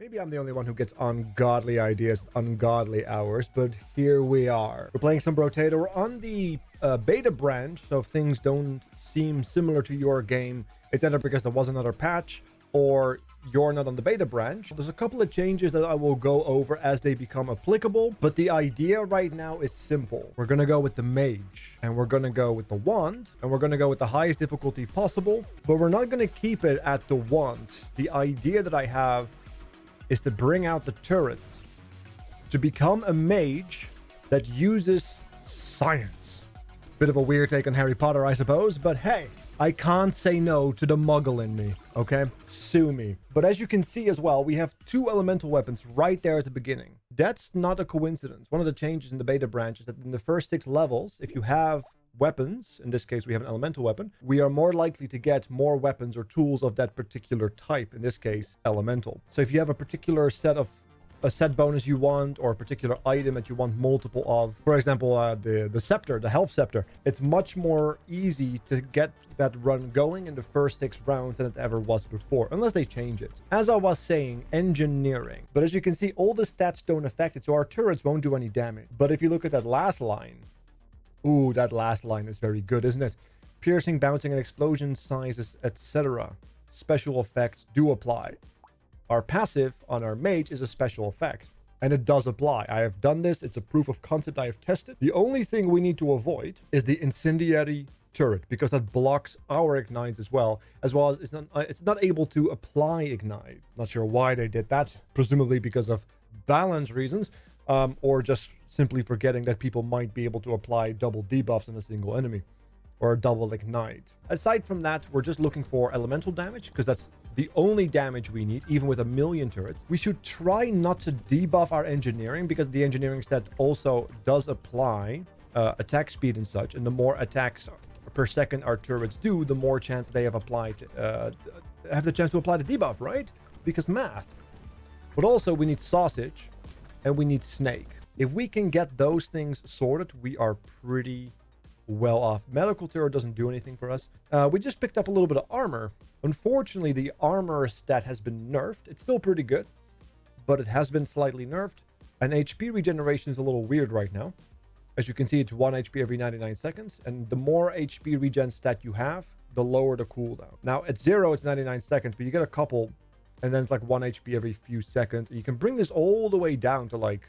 Maybe I'm the only one who gets ungodly ideas at ungodly hours, but here we are. We're playing some Brotato. We're on the beta branch, so if things don't seem similar to your game, it's either because there was another patch or you're not on the beta branch. There's a couple of changes that I will go over as they become applicable, but the idea right now is simple. We're going to go with the mage, and we're going to go with the wand, and we're going to go with the highest difficulty possible, but we're not going to keep it at the wands. The idea that I have is to bring out the turrets, to become a mage that uses science. Bit of a weird take on Harry Potter, I suppose, but hey, I can't say no to the muggle in me, okay? Sue me. But as you can see as well, we have two elemental weapons right there at the beginning. That's not a coincidence. One of the changes in the beta branch is that in the first 6 levels, if you have weapons, in this case we have an elemental weapon, we are more likely to get more weapons or tools of that particular type, in this case elemental. So if you have a particular a set bonus you want, or a particular item that you want multiple of, for example the scepter, the health scepter, it's much more easy to get that run going in the first 6 rounds than it ever was before, unless they change it. As I was saying, engineering. But as you can see, all the stats don't affect it, so our turrets won't do any damage. But if you look at that last line, ooh, that last line is very good, isn't it? Piercing, bouncing, and explosion sizes, etc. Special effects do apply. Our passive on our mage is a special effect, and it does apply. I have done this. It's a proof of concept I have tested. The only thing we need to avoid is the incendiary turret, because that blocks our ignites as well as it's not able to apply ignite. Not sure why they did that, presumably because of balance reasons, or just simply forgetting that people might be able to apply double debuffs on a single enemy, or a double ignite. Aside from that, we're just looking for elemental damage, because that's the only damage we need, even with 1,000,000 turrets. We should try not to debuff our engineering, because the engineering stat also does apply attack speed and such, and the more attacks per second our turrets do, the more chance they have the chance to apply the debuff, right? Because math. But also we need sausage and we need snake. If we can get those things sorted, we are pretty well off. Medical turret doesn't do anything for us. We just picked up a little bit of armor. Unfortunately, the armor stat has been nerfed. It's still pretty good, but it has been slightly nerfed. And HP regeneration is a little weird right now. As you can see, it's 1 HP every 99 seconds. And the more HP regen stat you have, the lower the cooldown. Now, at 0, it's 99 seconds, but you get a couple, and then it's like 1 HP every few seconds. And you can bring this all the way down to like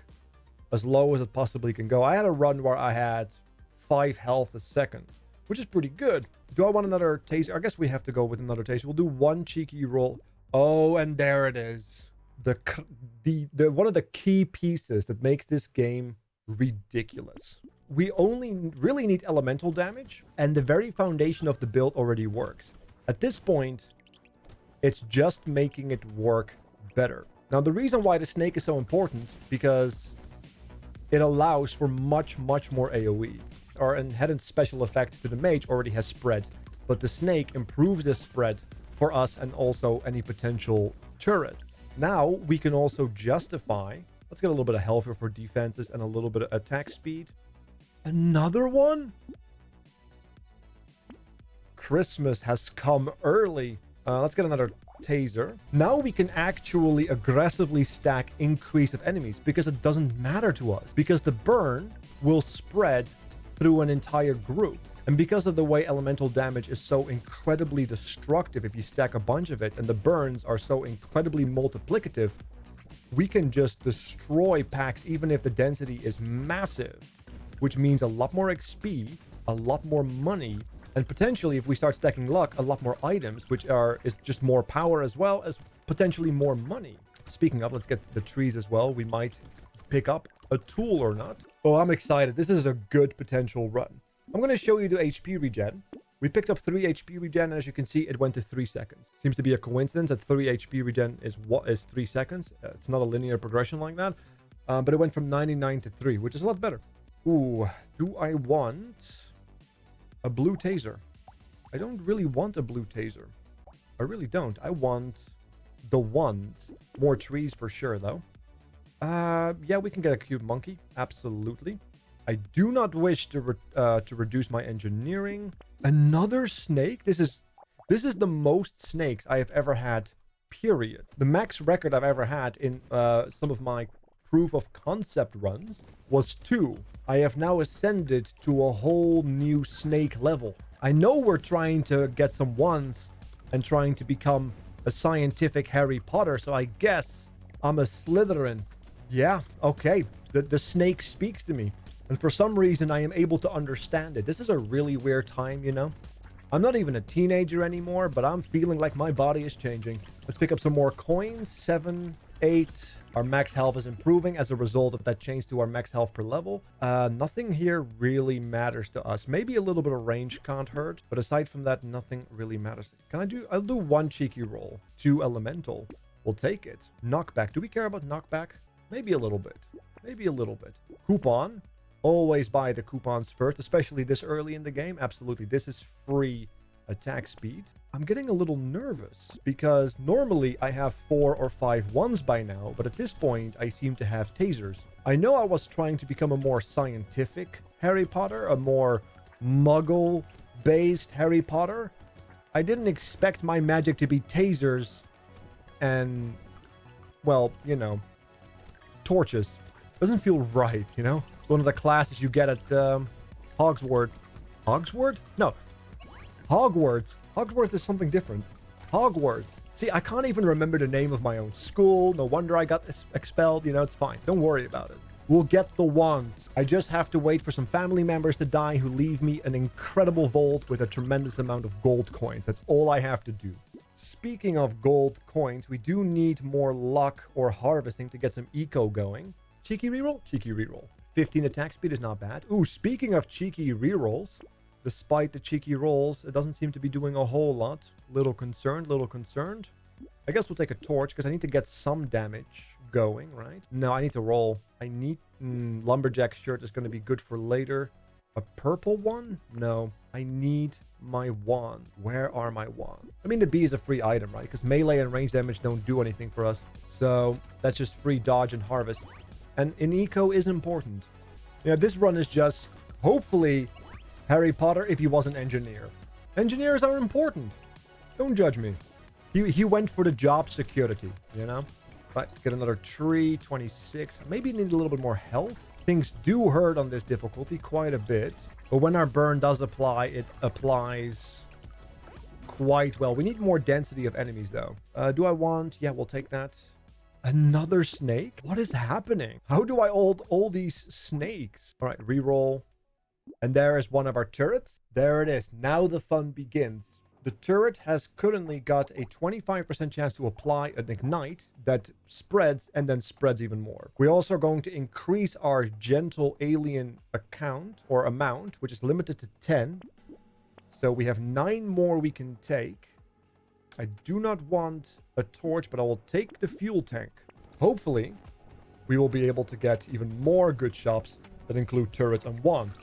as low as it possibly can go. I had a run where I had 5 health a second, which is pretty good. Do I want another taser? I guess we have to go with another taser. We'll do one cheeky roll. Oh, and there it is. The one of the key pieces that makes this game ridiculous. We only really need elemental damage, and the very foundation of the build already works. At this point, it's just making it work better. Now, the reason why the snake is so important, because it allows for much more AoE. Our inherent special effect to the mage already has spread, but the snake improves this spread for us and also any potential turrets. Now we can also justify, let's get a little bit of health here for defenses and a little bit of attack speed. Another one? Christmas has come early. Let's get another taser. Now we can actually aggressively stack increase of enemies, because it doesn't matter to us, because the burn will spread through an entire group. And because of the way elemental damage is so incredibly destructive if you stack a bunch of it, and the burns are so incredibly multiplicative, we can just destroy packs even if the density is massive, which means a lot more XP, a lot more money, and potentially, if we start stacking luck, a lot more items, which is just more power as well as potentially more money. Speaking of, let's get the trees as well. We might pick up a tool or not. Oh, I'm excited. This is a good potential run. I'm going to show you the HP regen. We picked up 3 HP regen, and as you can see, it went to 3 seconds. Seems to be a coincidence that 3 HP regen is 3 seconds. It's not a linear progression like that. But it went from 99 to 3, which is a lot better. Ooh, do I want a blue taser? I don't really want a blue taser. I really don't. I want the ones. More trees for sure, though. Yeah, we can get a cute monkey. Absolutely. I do not wish to reduce my engineering. Another snake? This is the most snakes I have ever had, period. The max record I've ever had in some of my proof of concept runs was 2. I have now ascended to a whole new snake level. I know we're trying to get some 1s and trying to become a scientific Harry Potter, so I guess I'm a Slytherin. Yeah, okay. The snake speaks to me. And for some reason, I am able to understand it. This is a really weird time, you know? I'm not even a teenager anymore, but I'm feeling like my body is changing. Let's pick up some more coins. 7, 8. Our max health is improving as a result of that change to our max health per level. Nothing here really matters to us. Maybe a little bit of range can't hurt, but aside from that, nothing really matters. I'll do 1 cheeky roll. 2 elemental. We'll take it. Knockback. Do we care about knockback? Maybe a little bit. Maybe a little bit. Coupon. Always buy the coupons first, especially this early in the game. Absolutely. This is free attack speed. I'm getting a little nervous because normally I have 4 or 5 1s by now, but at this point I seem to have tasers. I know I was trying to become a more scientific Harry Potter, a more muggle-based Harry Potter. I didn't expect my magic to be tasers and, well, you know, torches. Doesn't feel right, you know? One of the classes you get at Hogwarts. Hogwarts? No. Hogwarts. Hogwarts is something different. Hogwarts. See, I can't even remember the name of my own school. No wonder I got expelled. You know, it's fine. Don't worry about it. We'll get the wands. I just have to wait for some family members to die who leave me an incredible vault with a tremendous amount of gold coins. That's all I have to do. Speaking of gold coins, we do need more luck or harvesting to get some eco going. Cheeky reroll? Cheeky reroll. 15 attack speed is not bad. Ooh, speaking of cheeky rerolls, despite the cheeky rolls, it doesn't seem to be doing a whole lot. Little concerned, little concerned. I guess we'll take a torch because I need to get some damage going, right? No, I need to roll. I need... lumberjack shirt is going to be good for later. A purple one? No. I need my wand. Where are my wands? I mean, the bee is a free item, right? Because melee and range damage don't do anything for us. So that's just free dodge and harvest. And in eco is important. Yeah, this run is just, hopefully, Harry Potter if he was an engineer. Engineers are important. Don't judge me. He went for the job security, you know? Right, get another tree, 26. Maybe need a little bit more health. Things do hurt on this difficulty quite a bit. But when our burn does apply, it applies quite well. We need more density of enemies, though. Do I want... Yeah, we'll take that. Another snake? What is happening? How do I hold all these snakes? All right, reroll. And there is one of our turrets. There it is. Now the fun begins. The turret has currently got a 25% chance to apply an ignite that spreads and then spreads even more. We're also going to increase our gentle alien account or amount, which is limited to 10. So we have 9 more we can take. I do not want a torch, but I will take the fuel tank. Hopefully, we will be able to get even more good shops that include turrets and wands.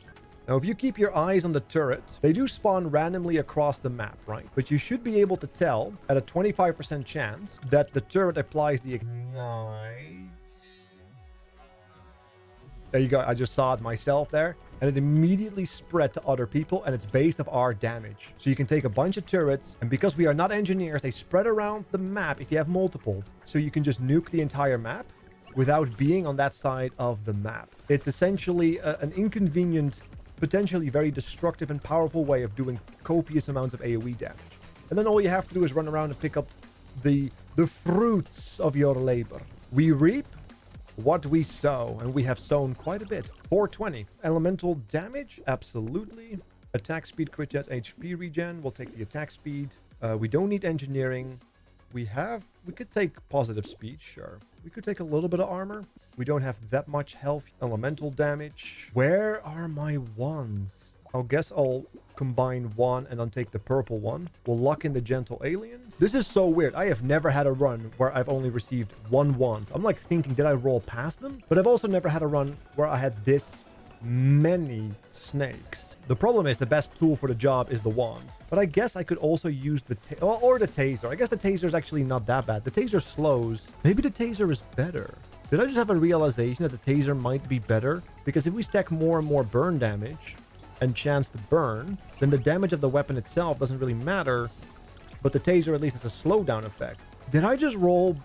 Now, if you keep your eyes on the turret, they do spawn randomly across the map, right? But you should be able to tell at a 25% chance that the turret applies the ignite. There you go. I just saw it myself there. And it immediately spread to other people, and it's based off our damage. So you can take a bunch of turrets, and because we are not engineers, they spread around the map if you have multiple. So you can just nuke the entire map without being on that side of the map. It's essentially an inconvenient, potentially very destructive and powerful way of doing copious amounts of AoE damage. And then all you have to do is run around and pick up the fruits of your labor. We reap what we sow, and we have sown quite a bit. 420. Elemental damage? Absolutely. Attack speed, crit chance, HP regen. We'll take the attack speed. We don't need engineering. We could take positive speed, sure. We could take a little bit of armor. We don't have that much health. Elemental damage. Where are my wands? I guess I'll combine one and then take the purple one. We'll lock in the gentle alien. This is so weird. I have never had a run where I've only received one wand. I'm like thinking, did I roll past them? But I've also never had a run where I had this many snakes. The problem is the best tool for the job is the wand. But I guess I could also use the or the taser. I guess the taser is actually not that bad. The taser slows. Maybe the taser is better. Did I just have a realization that the taser might be better? Because if we stack more and more burn damage and chance to burn, then the damage of the weapon itself doesn't really matter, but the taser at least has a slowdown effect. Did I just roll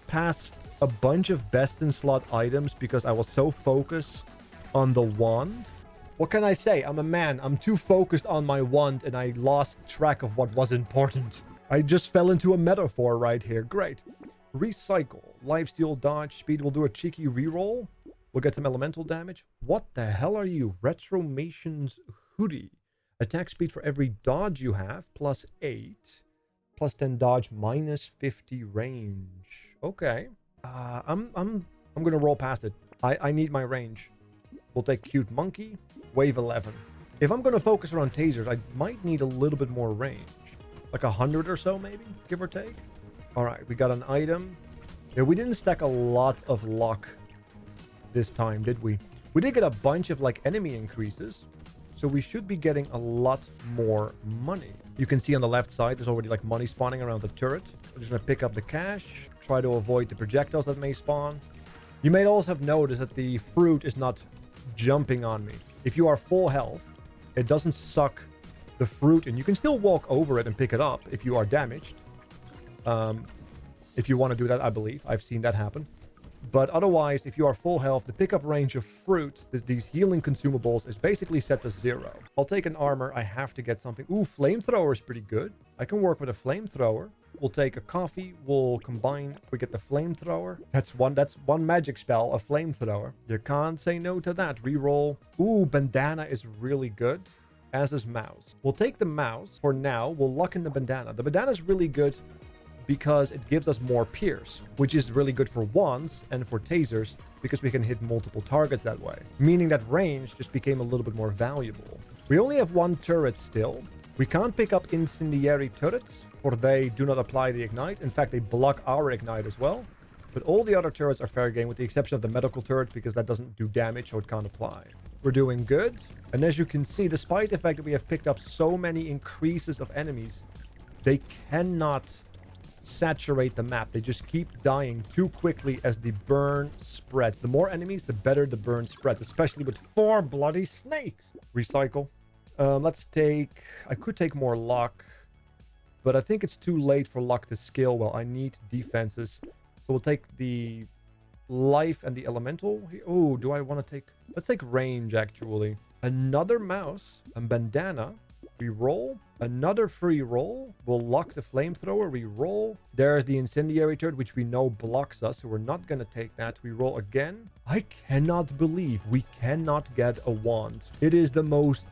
past a bunch of best in slot items because I was so focused on the wand? What can I say? I'm a man. I'm too focused on my wand and I lost track of what was important. I just fell into a metaphor right here. Great. Recycle. Lifesteal, dodge, speed. We'll do a cheeky reroll. We'll get some elemental damage. What the hell are you? Retromation's hoodie. Attack speed for every dodge you have. +8. +10 dodge. -50 range. Okay. I'm gonna roll past it. I need my range. We'll take cute monkey. Wave 11. If I'm gonna focus around tasers, I might need a little bit more range. Like 100 or so, maybe, give or take. All right, we got an item. Yeah, we didn't stack a lot of luck this time, did we? We did get a bunch of like enemy increases, so we should be getting a lot more money. You can see on the left side, there's already like money spawning around the turret. We're just gonna pick up the cash, try to avoid the projectiles that may spawn. You may also have noticed that the fruit is not jumping on me. If you are full health, it doesn't suck the fruit, and you can still walk over it and pick it up if you are damaged. If you want to do that, I believe. I've seen that happen. But otherwise, if you are full health, the pickup range of fruit, these healing consumables, is basically set to 0. I'll take an armor. I have to get something. Ooh, flamethrower is pretty good. I can work with a flamethrower. We'll take a coffee. We'll combine. We get the flamethrower. That's one magic spell, a flamethrower. You can't say no to that. Reroll. Ooh, bandana is really good. As is mouse. We'll take the mouse for now. We'll lock in the bandana. The bandana is really good because it gives us more pierce, which is really good for wands and for tasers because we can hit multiple targets that way. Meaning that range just became a little bit more valuable. We only have one turret still. We can't pick up incendiary turrets, for they do not apply the ignite. In fact, they block our ignite as well. But all the other turrets are fair game with the exception of the medical turret because that doesn't do damage, so it can't apply. We're doing good. And as you can see, despite the fact that we have picked up so many increases of enemies, they cannot saturate the map. They just keep dying too quickly as the burn spreads. The more enemies, the better the burn spreads, especially with 4 bloody snakes. Recycle. Let's take... I could take more luck, but I think it's too late for luck to scale well. I need defenses. So we'll take the life and the elemental. Oh, do I want to take... Let's take range, actually. Another mouse, a bandana. We roll. Another free roll. We'll lock the flamethrower. We roll. There's the incendiary turret, which we know blocks us, so we're not going to take that. We roll again. I cannot believe we cannot get a wand. It is the most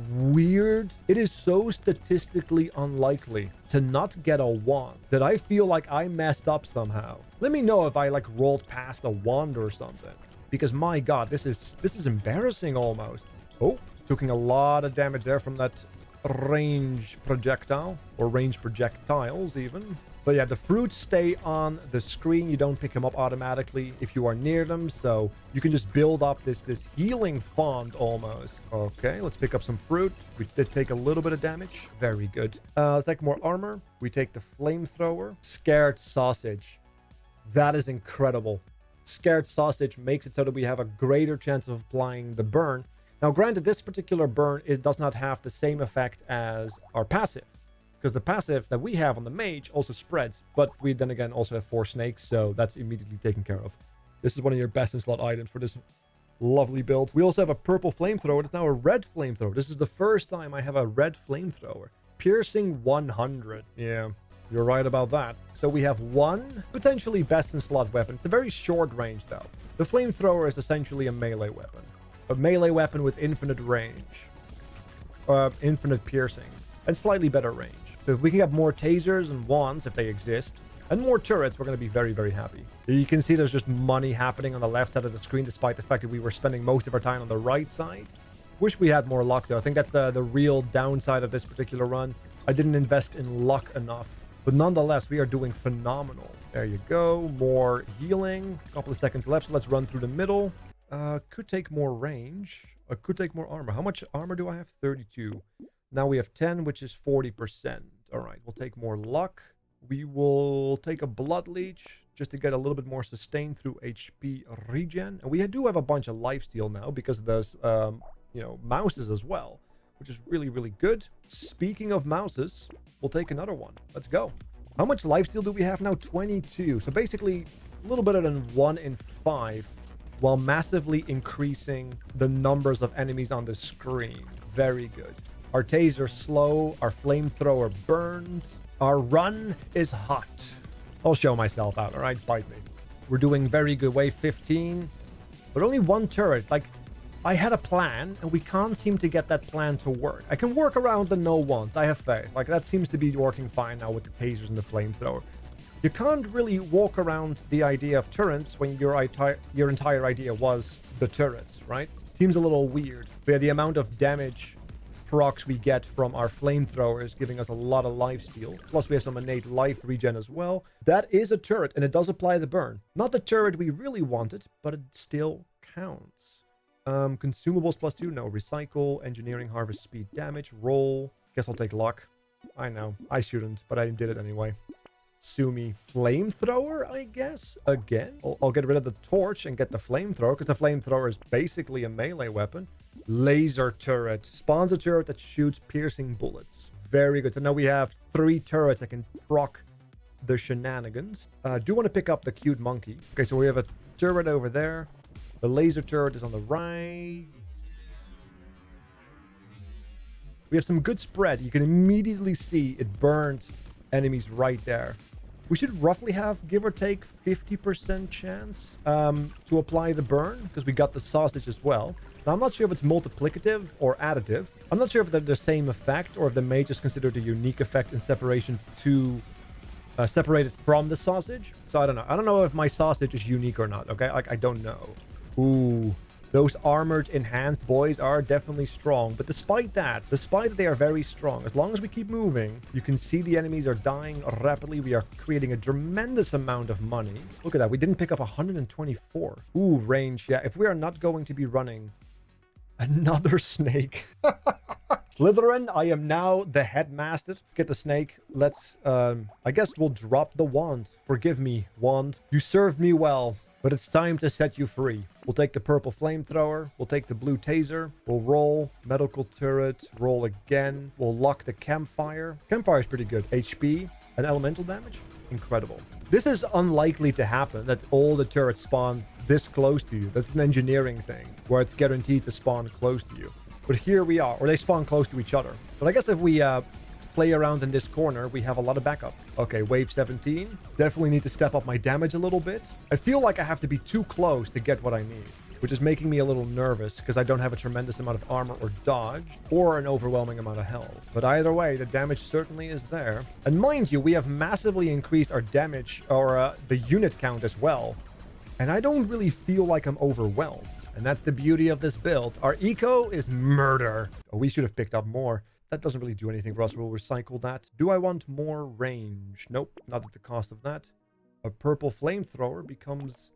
weird. It is so statistically unlikely to not get a wand that I feel like I messed up somehow. Let me know if I like rolled past a wand or something, because my god, this is embarrassing almost. Oh, taking a lot of damage there from that range projectile, or range projectiles even. But yeah, the fruits stay on the screen. You don't pick them up automatically if you are near them, so you can just build up this healing font almost. Okay, let's pick up some fruit. We did take a little bit of damage. Very good. Let's take more armor. We take the flamethrower. Scared sausage. That is incredible. Scared sausage makes it so that we have a greater chance of applying the burn. Now, granted, this particular burn does not have the same effect as our passive, because the passive that we have on the mage also spreads, but we then again also have 4 snakes, so that's immediately taken care of. This is one of your best in slot items for this lovely build. We also have a purple flamethrower. It's now a red flamethrower. This is the first time I have a red flamethrower. Piercing 100. Yeah, you're right about that. So we have one potentially best in slot weapon. It's a very short range though. The flamethrower is essentially a melee weapon. A melee weapon with infinite range. Infinite piercing. And slightly better range. So if we can get more tasers and wands, if they exist, and more turrets, we're going to be very, very happy. You can see there's just money happening on the left side of the screen, despite the fact that we were spending most of our time on the right side. Wish we had more luck, though. I think that's the real downside of this particular run. I didn't invest in luck enough. But nonetheless, we are doing phenomenal. There you go. More healing. A couple of seconds left, so let's run through the middle. Could take more range. Could take more armor. How much armor do I have? 32. Now we have 10, which is 40%. All right, we'll take more luck. We will take a blood leech just to get a little bit more sustain through HP regen. And we do have a bunch of lifesteal now because of those, mouses as well, which is really, really good. Speaking of mouses, we'll take another one. Let's go. How much lifesteal do we have now? 22. So basically a little better than 1 in 5 while massively increasing the numbers of enemies on the screen. Very good. Our taser's slow. Our flamethrower burns. Our run is hot. I'll show myself out, all right? Bite me. We're doing very good. Wave 15. But only one turret. Like, I had a plan, and we can't seem to get that plan to work. I can work around the no ones. I have faith. Like, that seems to be working fine now with the tasers and the flamethrower. You can't really walk around the idea of turrets when your entire idea was the turrets, right? Seems a little weird. But yeah, the amount of damage procs we get from our flamethrower is giving us a lot of lifesteal. Plus, we have some innate life regen as well. That is a turret, and it does apply the burn. Not the turret we really wanted, but it still counts. Consumables +2. No. Recycle. Engineering. Harvest. Speed. Damage. Roll. Guess I'll take luck. I know. I shouldn't, but I did it anyway. Sue me. Flamethrower, I guess? Again? I'll get rid of the torch and get the flamethrower, because the flamethrower is basically a melee weapon. Laser turret. Spawns a turret that shoots piercing bullets. Very good. So now we have 3 turrets that can proc the shenanigans. Do want to pick up the cute monkey. Okay, so we have a turret over there. The laser turret is on the right. We have some good spread. You can immediately see it burns enemies right there. We should roughly have, give or take, 50% chance to apply the burn, because we got the sausage as well. Now, I'm not sure if it's multiplicative or additive. I'm not sure if they're the same effect, or if they may just consider it a unique effect in separation to separated from the sausage. So I don't know. I don't know if my sausage is unique or not, okay? Like, I don't know. Ooh, those armored enhanced boys are definitely strong. But despite that they are very strong, as long as we keep moving, you can see the enemies are dying rapidly. We are creating a tremendous amount of money. Look at that. We didn't pick up 124. Ooh, range. Yeah, if we are not going to be running another snake. Slytherin, I am now the headmaster. Get the snake. Let's, I guess we'll drop the wand. Forgive me, wand. You served me well, but it's time to set you free. We'll take the purple flamethrower. We'll take the blue taser. We'll roll. Medical turret. Roll again. We'll lock the campfire. Campfire is pretty good. HP and elemental damage. Incredible. This is unlikely to happen, that all the turrets spawn this close to you. That's an engineering thing, where it's guaranteed to spawn close to you. But here we are, or they spawn close to each other. But I guess if we play around in this corner, we have a lot of backup. Okay, wave 17. Definitely need to step up my damage a little bit. I feel like I have to be too close to get what I need, which is making me a little nervous because I don't have a tremendous amount of armor or dodge or an overwhelming amount of health. But either way, the damage certainly is there. And mind you, we have massively increased our damage, or the unit count as well. And I don't really feel like I'm overwhelmed. And that's the beauty of this build. Our eco is murder. Oh, we should have picked up more. That doesn't really do anything for us. We'll recycle that. Do I want more range? Nope, not at the cost of that. A purple flamethrower becomes...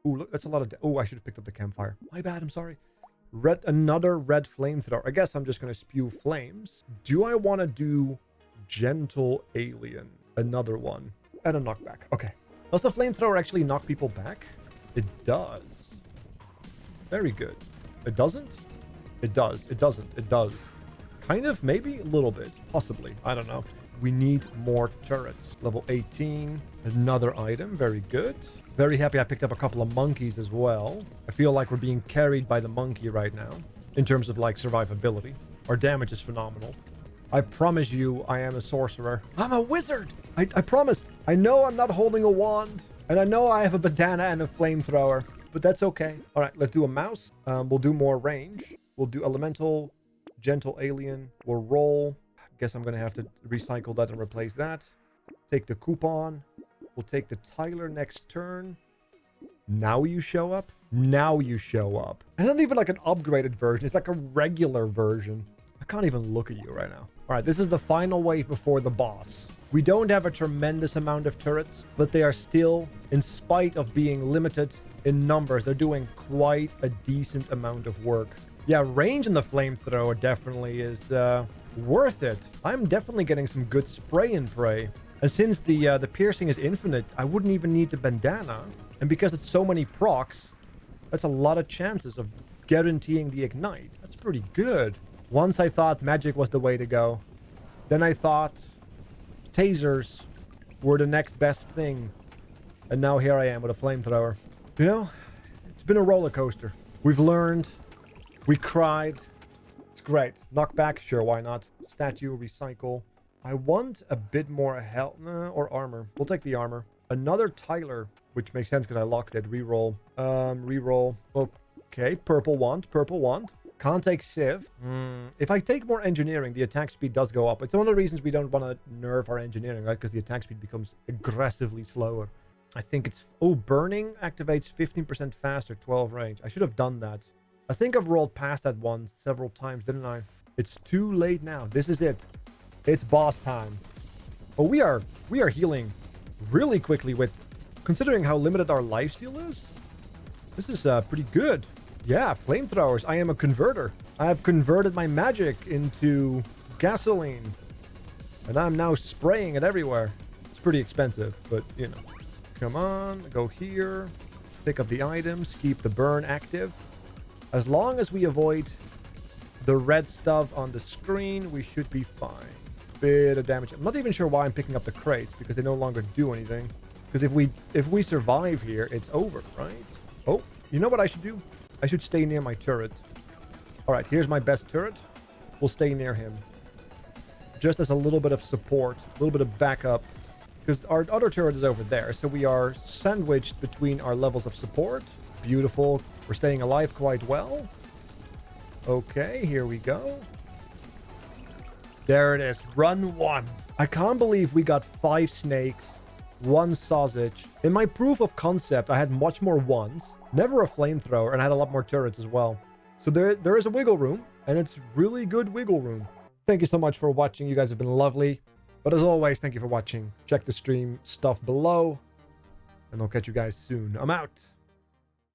Ooh, look, that's a lot of... Oh, I should have picked up the campfire. My bad, I'm sorry. Another red flamethrower. I guess I'm just going to spew flames. Do I want to do gentle alien? Another one. And a knockback. Okay. Does the flamethrower actually knock people back? It does. Very good. It doesn't? It does. It doesn't. It does. Kind of, maybe a little bit, possibly. I don't know. We need more turrets. Level 18. Another item. Very good. Very happy I picked up a couple of monkeys as well. I feel like we're being carried by the monkey right now in terms of like survivability. Our damage is phenomenal. I promise you I am a sorcerer. I'm a wizard. I promise. I know I'm not holding a wand, and I know I have a bandana and a flamethrower, but that's okay. All right, let's do a mouse. We'll do more range. We'll do elemental, gentle alien. We'll roll. Guess I'm going to have to recycle that and replace that. Take the coupon. We'll take the Tyler next turn. Now you show up. Now you show up. And not even like an upgraded version. It's like a regular version. I can't even look at you right now. All right, this is the final wave before the boss. We don't have a tremendous amount of turrets, but they are still, in spite of being limited in numbers, they're doing quite a decent amount of work. Yeah, range in the flamethrower definitely is worth it. I'm definitely getting some good spray and pray. And since the piercing is infinite, I wouldn't even need the bandana. And because it's so many procs, that's a lot of chances of guaranteeing the ignite. That's pretty good. Once I thought magic was the way to go. Then I thought tasers were the next best thing. And now here I am with a flamethrower. You know, it's been a roller coaster. We've learned. We cried. It's great. Knockback, sure, why not? Statue, recycle. I want a bit more health or armor. We'll take the armor. Another Tyler, which makes sense because I locked it. Reroll. Reroll. Okay, purple wand. Purple wand. Can't take Civ. If I take more engineering, the attack speed does go up. It's one of the reasons we don't want to nerf our engineering, right? Because the attack speed becomes aggressively slower. I think it's... Oh, burning activates 15% faster, 12 range. I should have done that. I think I've rolled past that one several times, didn't I? It's too late now. This is it. It's boss time. Oh, we are healing really quickly with... Considering how limited our lifesteal is, this is pretty good. Yeah, flamethrowers. I am a converter. I have converted my magic into gasoline. And I'm now spraying it everywhere. It's pretty expensive, but, you know. Come on, go here. Pick up the items. Keep the burn active. As long as we avoid the red stuff on the screen, we should be fine. Bit of damage. I'm not even sure why I'm picking up the crates, because they no longer do anything. Because if we survive here, it's over, right? Oh, you know what I should do? I should stay near my turret. All right, here's my best turret. We'll stay near him. Just as a little bit of support, a little bit of backup. Because our other turret is over there, so we are sandwiched between our levels of support. Beautiful. We're staying alive quite well. Okay, here we go. There it is. Run 1. I can't believe we got 5 snakes, 1 sausage. In my proof of concept, I had much more ones. Never a flamethrower, and I had a lot more turrets as well. So there is a wiggle room, and it's really good wiggle room. Thank you so much for watching. You guys have been lovely. But as always, thank you for watching. Check the stream stuff below, and I'll catch you guys soon. I'm out.